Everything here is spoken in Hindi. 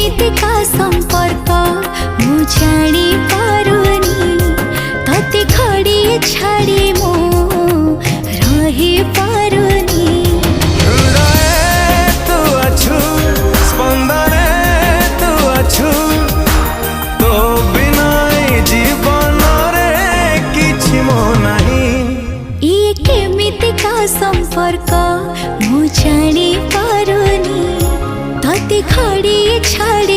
केमितिका संपर्क मु जानी पारुनी तते खड़ी छाड़ी मु रही पारुनी। हृदये तू अछु स्पंदने तू अछु तो बिना जीवन रे किछि मो नाही। ये केमितिका संपर्क मु जानी पारुनी तते खड़ी छाड़ी